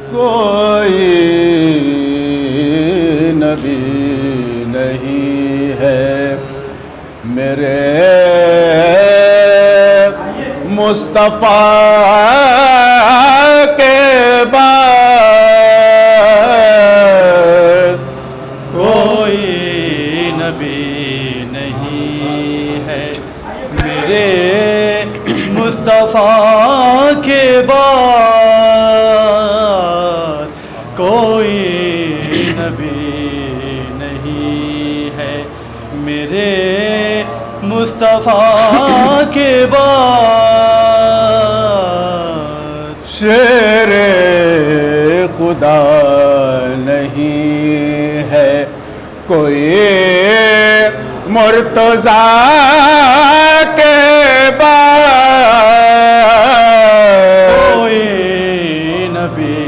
कोई नबी नहीं है मेरे मुस्तफ़ा के बाद। कोई नबी नहीं है मेरे मुस्तफ़ा के बाद। कोई नबी नहीं है मेरे मुस्तफ़ा के बाद। शेरे खुदा नहीं है कोई मुर्तज़ा के बाद। कोई नबी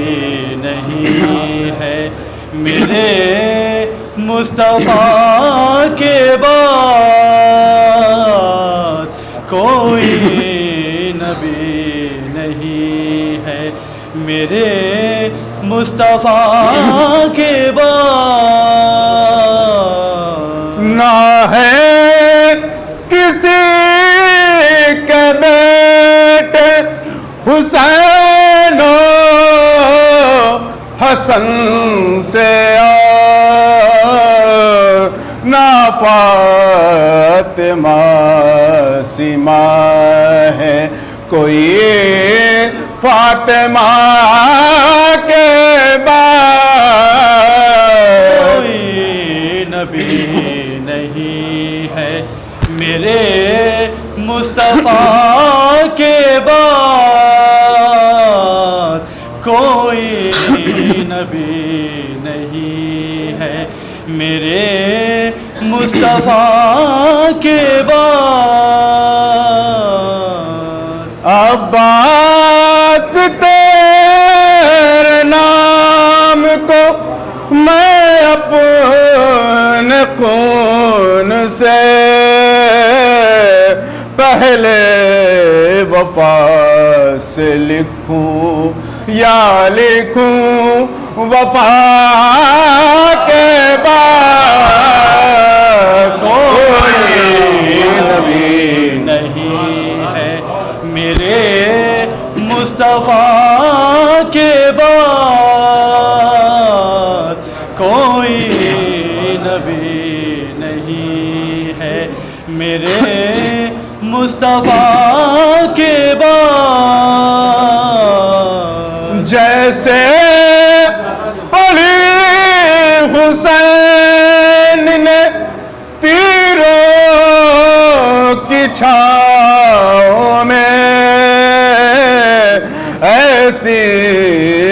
नहीं है मेरे मुस्तफ़ा के बाद। कोई नबी नहीं है मेरे मुस्तफ़ा के बाद। ना है किसी के बेटे हुसैन हसन से और ना फातिमा सीमा है कोई फातिमा के बाद। कोई नबी नहीं है मेरे मुस्तफ़ा के बाद। कोई नबी नहीं है मेरे मुस्तफ़ा के बाद। अब्बास तेरे नाम को मैं अपने खून से पहले वफा से लिखूं या लिखूं वफा के बाद। कोई नबी नहीं है मेरे मुस्तफ़ा के बाद। कोई नबी नहीं है मेरे मुस्तफ़ा के बाद। जैसे अली हुसैन ने तीरों की छाँव में ऐसी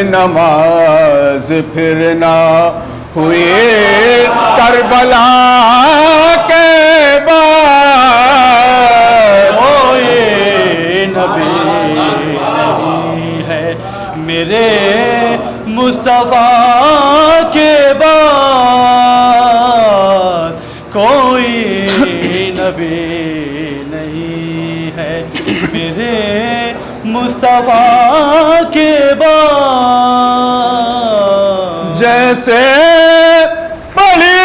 नमाज फिर ना हुई करबला के बाद। कोई नबी नहीं है मेरे मुस्तफ़ा के बाद। कोई नबी नहीं है मेरे मुस्तफ़ा के बाद। जैसे अली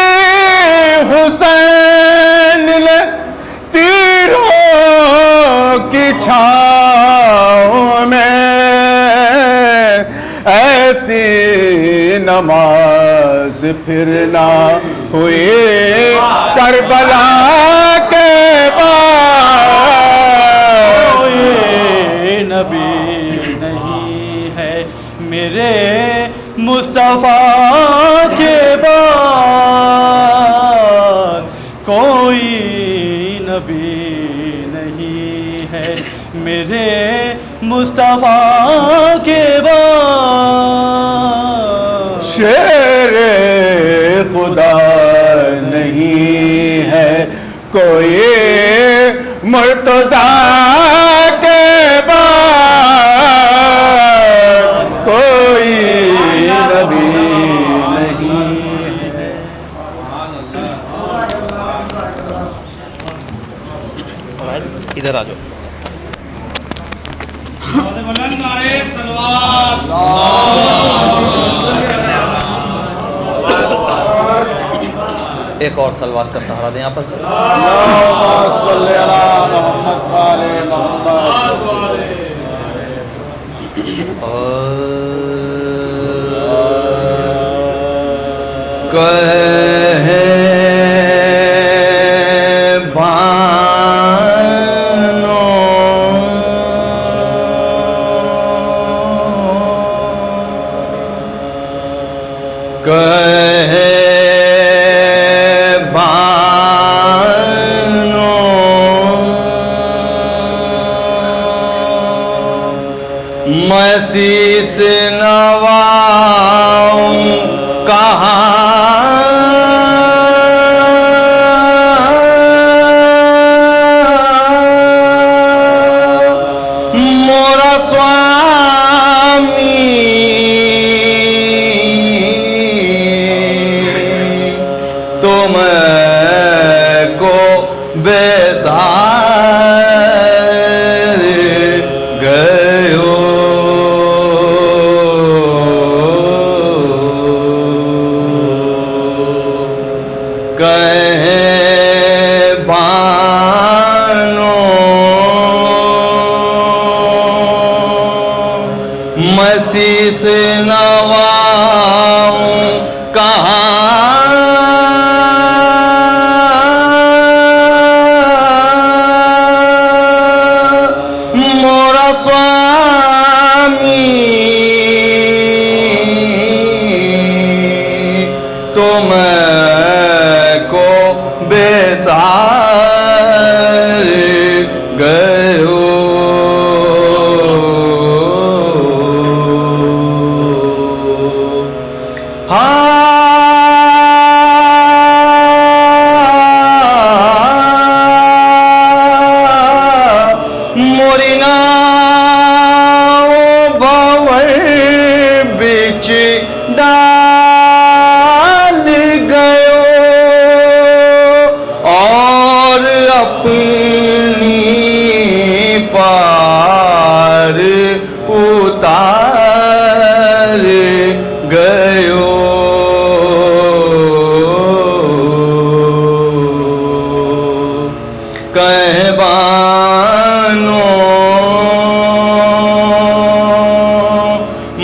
हुसैन ने तीरों की छाँव में ऐसी नमाज फिर ना हुई करबला के बाद। कोई नबी नहीं है मेरे मुस्तफ़ा के बाद। कोई नबी नहीं है मेरे मुस्तफ़ा के बाद। शेरे खुदा नहीं है कोई मुर्तज़ा के बाद। कोई नबी नहीं है। इधर आ जाओ। नारे सलवात एक और सलवात का सहारा दें आपस में। अल्लाहुम्मा सल्ली अला मुहम्मद व आले मुहम्मद। कहे बानो कहे बानो मसीस नवाऊं मोरा स्वामी तुमको बेसार गयो कहे बानो मसीस नवाऊं मोरा स्वामी तुमको बेसार गयो मोरी नाव भंवर बिच डाल गयो और अपनी पार उतार गयो कहबानो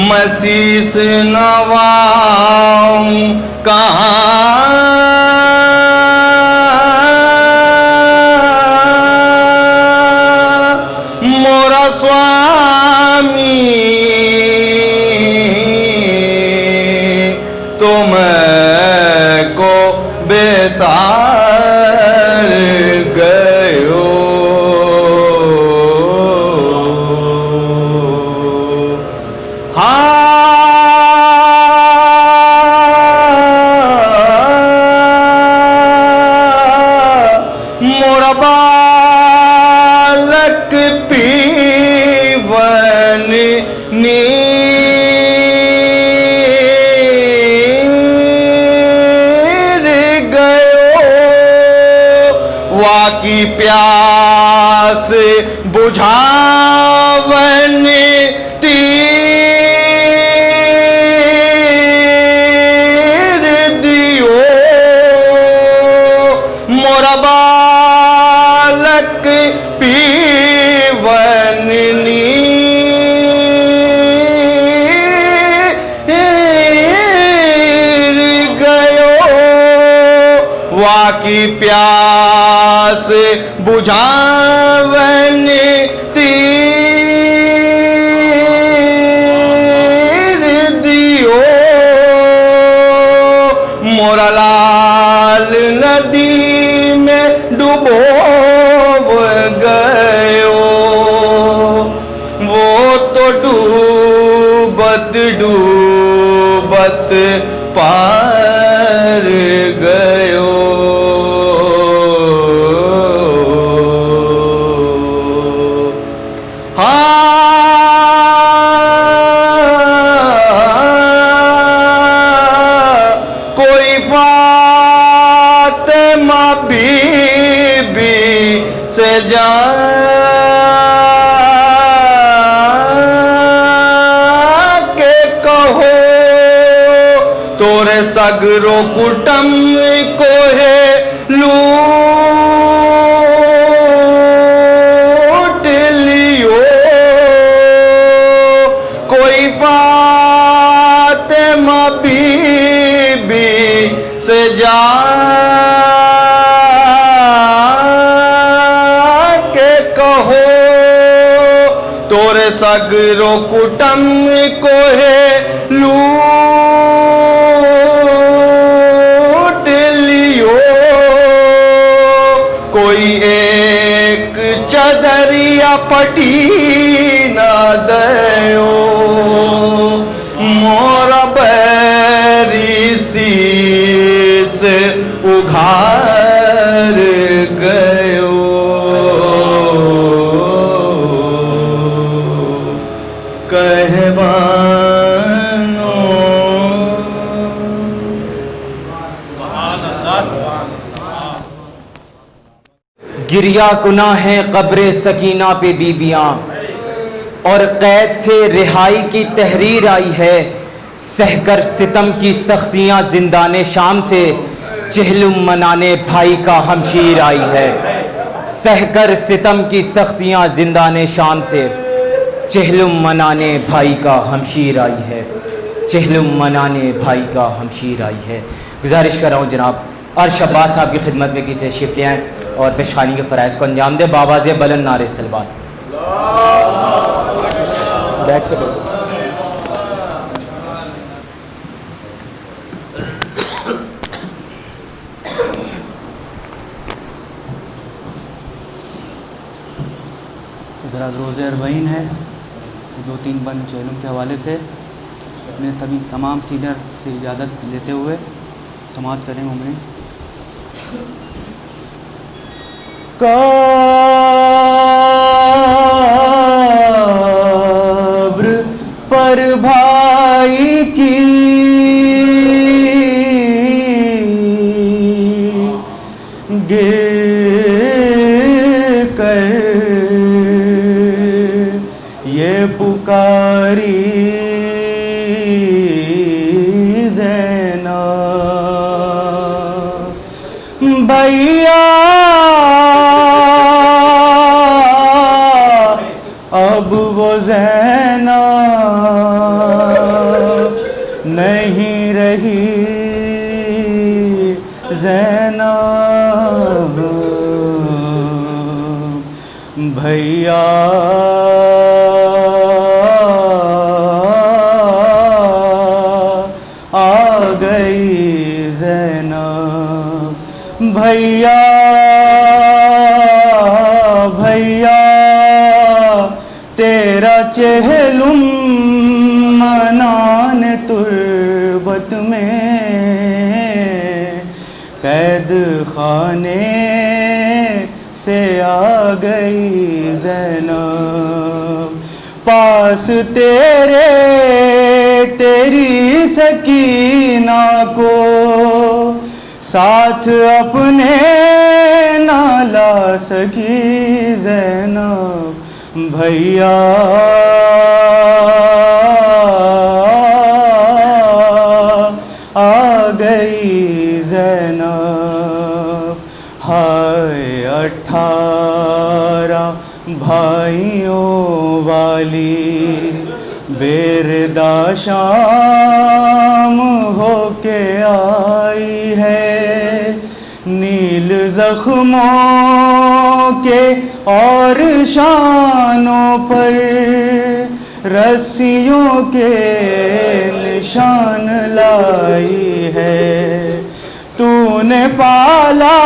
मसीस नवाऊं मोरा स्वामी तुमको बेसार गयो मोरा बालक पीवन नीर गयो वाकी प्यास बुझावन तीर दियो मोरा बालक पीवन नीर गयो वाकी प्यास बुझावन तीर दियो मोरा लाल नदी में डूबो गयो वो तो डूबत डूबत पार गयो कोई फातिमा बीबी से जा के कहो तो तोरे सगरो कुटम को है लूट लियो कोई फातिमा बीबी से जा के कहो तोरे सगरो कुटम को है लूट लियो कोई एक चदरिया पटी ना दयो मोरा बैरी शीस उघार गयो कहबानो गिरिया गुनाह है कब्र सकीना पे बीबियां और कैद से रिहाई की तहरीर आई है सहकर सितम की सख्तियां जिंदाने शाम से चहलुम मनाने भाई का हमशीर आई है सहकर सितम की सख्तियां जिंदाने शाम से चहलुम मनाने भाई का हमशीर आई है चहलुम मनाने भाई का हमशीर आई है। गुजारिश कर रहा हूँ जनाब अर्श अब्बास साहब की खिदमत में की तशरीफ़ ले आएँ और पेशखानी के फ़राइज़ को अंजाम दे बाबाज़े बुलंद नारे सलवात। बैठ कर ज़रा रोज़े अरबईन है 2-3 बंद चैलुम के हवाले से अपने तभी तमाम सीनियर से इजाज़त लेते हुए समाप्त करेंगे उम्र कब्र पर भाई की गिर कर ये पुकारी ज़ैनब भैया अब वो ज़ैनब नहीं रही ज़ैनब भैया आ गई ज़ैनब भैया भैया तेरा चहलुम मनान तुर्बत में कैद खाने से आ गई ज़ैनब पास तेरे तेरी सकीना को साथ अपने ना ला सकी ज़ैनब भैया आ गई ज़ैनब हाय 18 भाइयों वाली बेरदा शाम होके आई है नील जख्मों के और शानों पर रस्सियों के निशान लाई है तूने पाला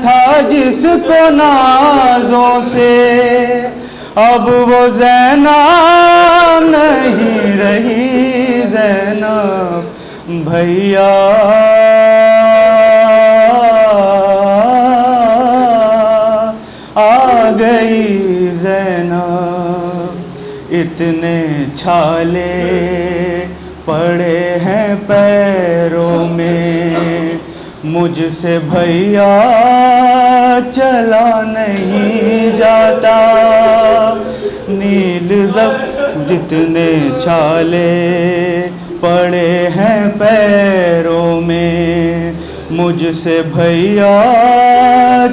था जिसको नाजों से अब वो ज़ैनब नहीं रही ज़ैनब भैया आ गई ज़ैनब इतने छाले पड़े हैं पैरों में मुझसे भैया चला नहीं जाता नील जितने छाले पड़े हैं पैरों में, मुझसे भैया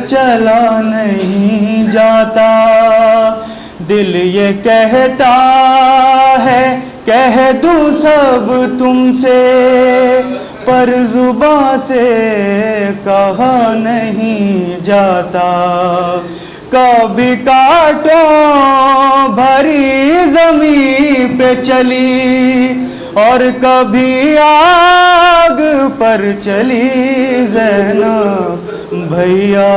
चला नहीं जाता। दिल ये कहता है कह दूं सब तुमसे, पर जुबां से कहा नहीं जाता। कभी कांटों भरी ज़मीं पे चली और कभी आग पर चली ज़ैनब भैया।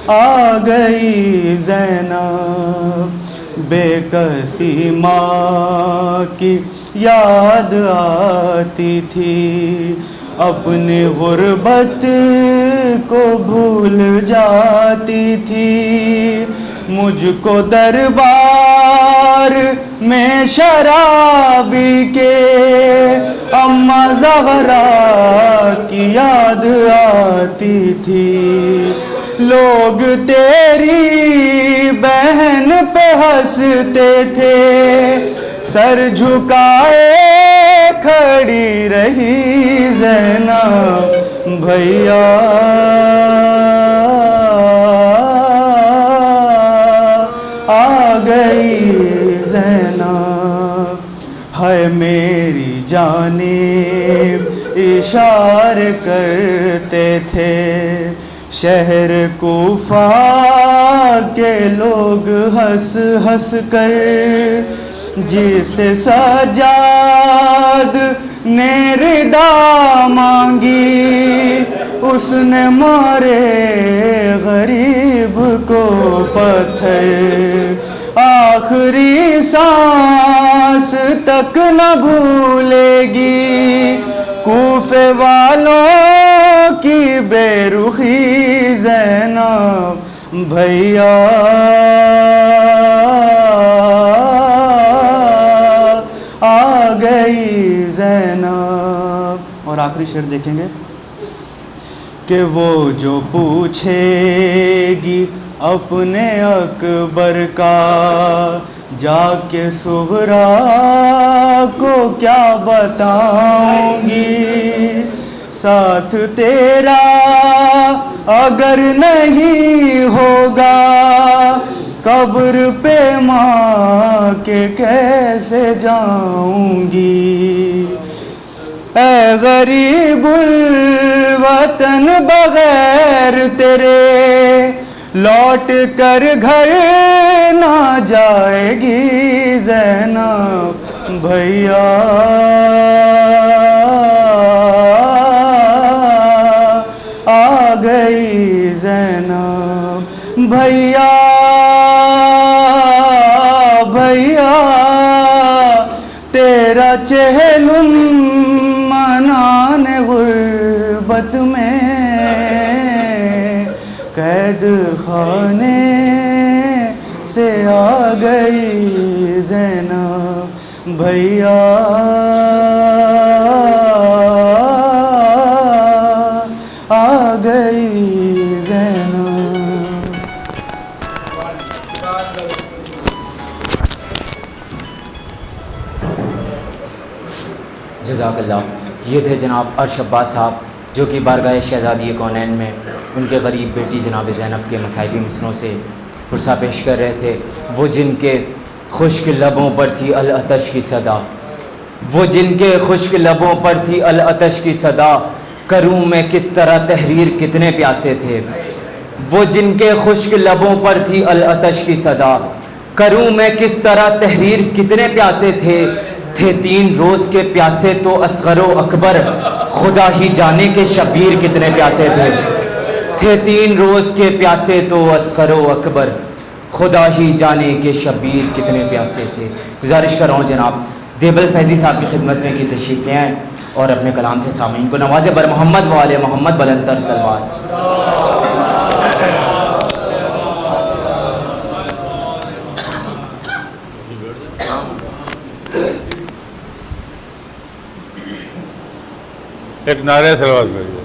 आ गई ज़ैनब, बेकसी माँ की याद आती थी, अपनी गुर्बत को भूल जाती थी। मुझको दरबार में शराबी के अम्मा ज़हरा की याद आती थी। लोग तेरी बहन पे हंसते थे, सर झुकाए खड़ी रही ज़ैनब भैया। आ गई ज़ैनब, है मेरी जानिब इशारे करते थे। शहर कूफा के लोग हंस हंस कर, जिसे सजाद ने रिदा मांगी, उसने मारे गरीब को पत्थर। आखिरी सांस तक न भूलेगी कूफे वालों की बेरुखी ज़ैनब भैया। आ गई ज़ैनब। और आखिरी शेर देखेंगे कि वो जो पूछेगी अपने अकबर का, जाके सुगरा को क्या बताऊंगी। साथ तेरा अगर नहीं होगा, कब्र पे माँ के कैसे जाऊंगी। ऐ गरीबुल वतन बगैर तेरे लौट कर घर ना जाएगी ज़ैनब भैया। आ गई ज़ैनब भैया। भैया तेरा चेहलुम मनाने गुर्बत में, कैद खाने से आ गई ज़ैनब भैया। आ गई ज़ैनब। जज़ाकल्लाह। ये थे जनाब अर्श अब्बास साहब, जो कि बारगाह शहज़ादी कौनैन में उनके गरीब बेटी जनाब ज़ैनब के मसाइबी मिसरों से पुरसा पेश कर रहे थे। वो जिनके खुश्क लबों पर थी अल अतश की सदा, वो जिनके खुश्क लबों पर थी अल अतश की सदा, करूँ मैं किस तरह तहरीर कितने प्यासे थे। वो जिनके खुश्क लबों पर थी अल अतश की सदा, करूँ मैं किस तरह तहरीर कितने प्यासे थे। 3 रोज़ के प्यासे तो असग़र व अकबर, खुदा ही जाने के शबीर कितने प्यासे थे। 3 रोज़ के प्यासे तो असग़र व अकबर, खुदा ही जाने के शबीर कितने प्यासे थे। गुजारिश कर रहा हूँ जनाब देबल फैज़ी साहब की खिदमत में की तशरीफ़ ले आएँ और अपने कलाम से सामीन को नवाज़े। बर मोहम्मद वाले मोहम्मद बुलंदतर सलवात। एक नारे सलवात करिए।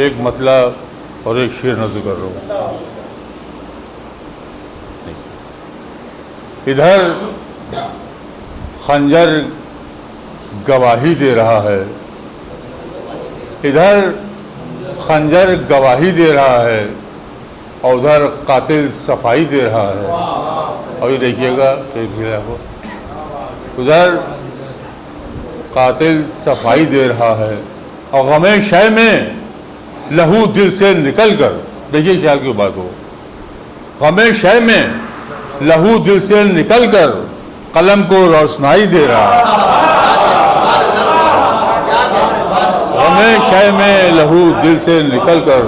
एक मतलब और एक शेर नज़र कर रहा हूँ। इधर खंजर गवाही दे रहा है, इधर खंजर गवाही दे रहा है और उधर कातिल सफाई दे रहा है। और ये देखिएगा को, उधर कातिल सफाई दे रहा है और गमे शय में लहू दिल से निकल कर, देखिए शायर की बात हो, गमे शय में लहू दिल से निकल कर कलम को रोशनाई दे रहा है। गमे शय में लहू दिल से निकल कर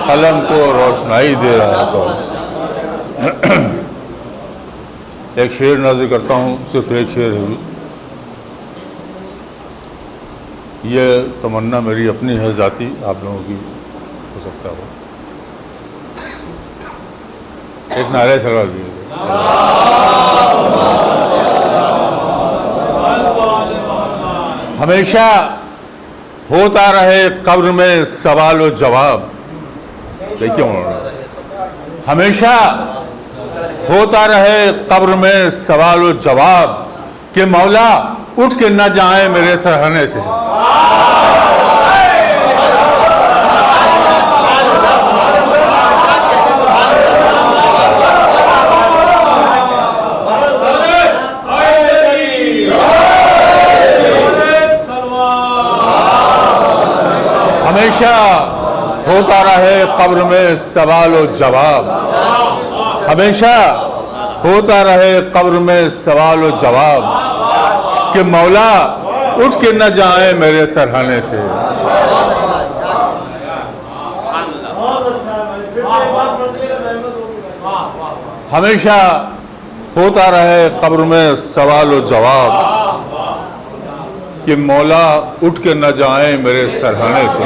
कलम को रोशनाई दे रहा है। तो एक शेर नज़र करता हूँ, सिर्फ एक शेर है। ये तमन्ना मेरी अपनी है, ज़ाती, आप लोगों की हो सकता हो। एक नारे सगा भी हमेशा होता रहे कब्र में सवाल और जवाब। देखिए उन्होंने, हमेशा होता रहे कब्र में सवाल और जवाब कि मौला उठ के न जाए मेरे सरहने से। हमेशा होता रहे कब्र में सवाल और जवाब, हमेशा होता रहे कब्र में सवाल और जवाब कि मौला उठ के न जाए मेरे सरहाने से। हमेशा होता रहे कब्र में सवाल और जवाब कि मौला उठ के न जाए मेरे सरहाने से।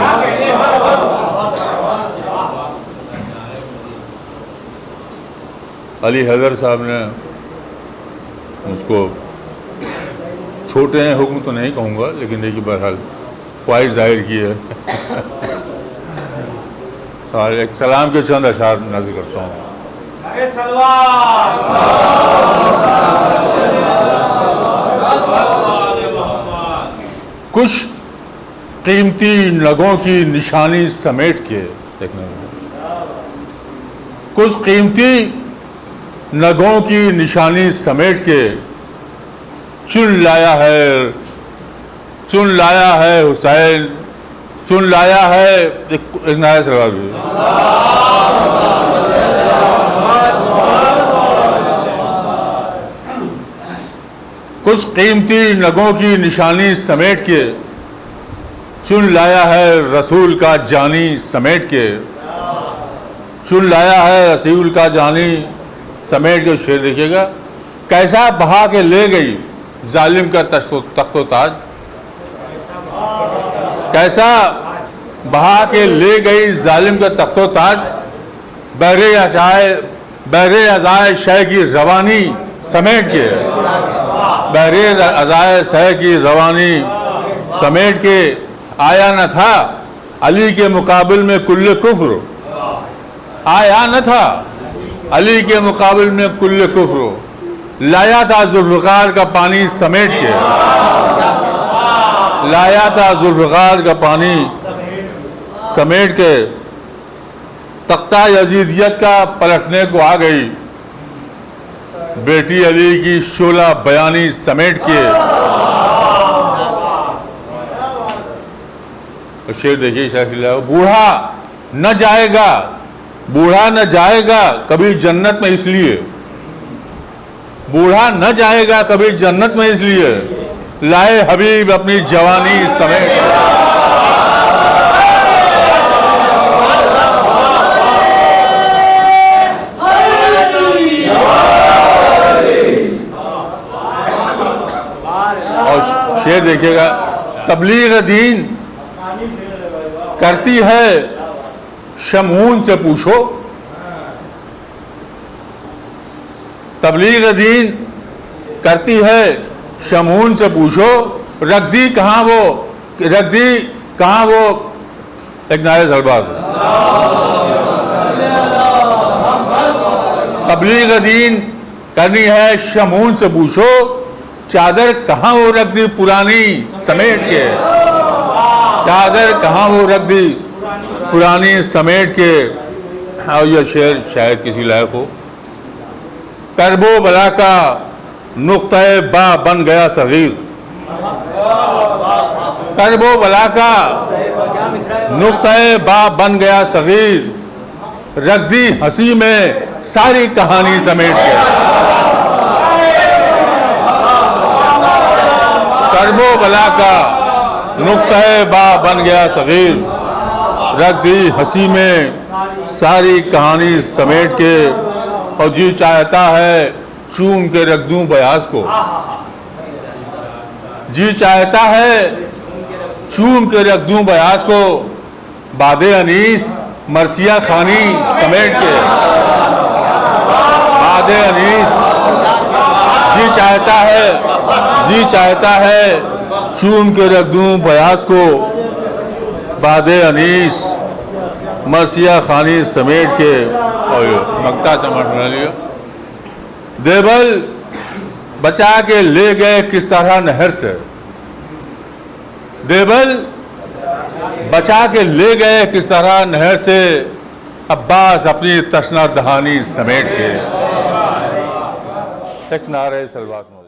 अली हैदर साहब ने मुझको, छोटे हैं हुक्म तो नहीं कहूँगा, लेकिन देखिए बहरहाल ख्वाहिश जाहिर की है। एक सलाम के चंद अशार नाज़िल करता हूँ। कुछ कीमती नगों की निशानी समेट के, देखने में कुछ कीमती नगों की निशानी समेट के चुन लाया है हुसैन, चुन लाया है एक नया सवाल भी। कुछ कीमती नगों की निशानी समेट के चुन लाया है रसूल का जानी समेट के, चुन लाया है रसूल का जानी समेट के। शेर देखिएगा, कैसा बहा के ले गई जालिम का तख्तो ताज, कैसा बहा के ले गई जालिम का तख्तो ताज, बहरे अजाए शय की रवानी समेट के, बहरे अजाए शय की रवानी समेट के। आया न था अली के मुकाबिल में कुल्ले कुफ्र, आया न था अली के मुकाबिल में कुल्ले कुफ्र, लाया था जुल्फ़िकार का पानी समेट के, लाया था जुल्फ़िकार का पानी समेट के। तख्ता यजीदियत का पलटने को आ गई बेटी अली की शोला बयानी समेट के। शेर देखिए शाह, बूढ़ा न जाएगा, बूढ़ा न जाएगा कभी जन्नत में इसलिए, बूढ़ा न जाएगा कभी जन्नत में इसलिए, लाए हबीब अपनी जवानी समेट। और शेर देखिएगा, तबलीग दीन करती है शमून से पूछो, तबलीग दीन करती है शमून से पूछो, रख दी कहाँ वो, रख दी कहाँ वो, एक नारे सलबाज। तबलीग दीन करनी है शमून से पूछो, चादर कहाँ वो रख दी पुरानी समेट के, चादर कहाँ वो रख दी पुरानी समेट के। और यह शेर शायद किसी लायक हो। करबो बला का नुक्ता बा बन गया सगीर, करबो बला का नुक्ता बा बन गया सगीर, रख दी हंसी में सारी कहानी समेट के। करबो बला का नुक्ता बा बन गया सगीर, रख दी हंसी में सारी कहानी समेट के। और जी चाहता है चूम के रख दूं बयाज को, जी चाहता है चूम के रख दूं बयाज को, बादे अनीस मरसिया खानी समेट के। बादे अनीस जी चाहता है चूम के रख दूं बयाज को, बादे अनीस मरसिया खानी समेट के। और मक्ता समझ लियो। देवल बचा के ले गए किस तरह नहर से, देवल बचा के ले गए किस तरह नहर से, अब्बास अपनी तशना दहानी समेट के। एक नारे सलवात।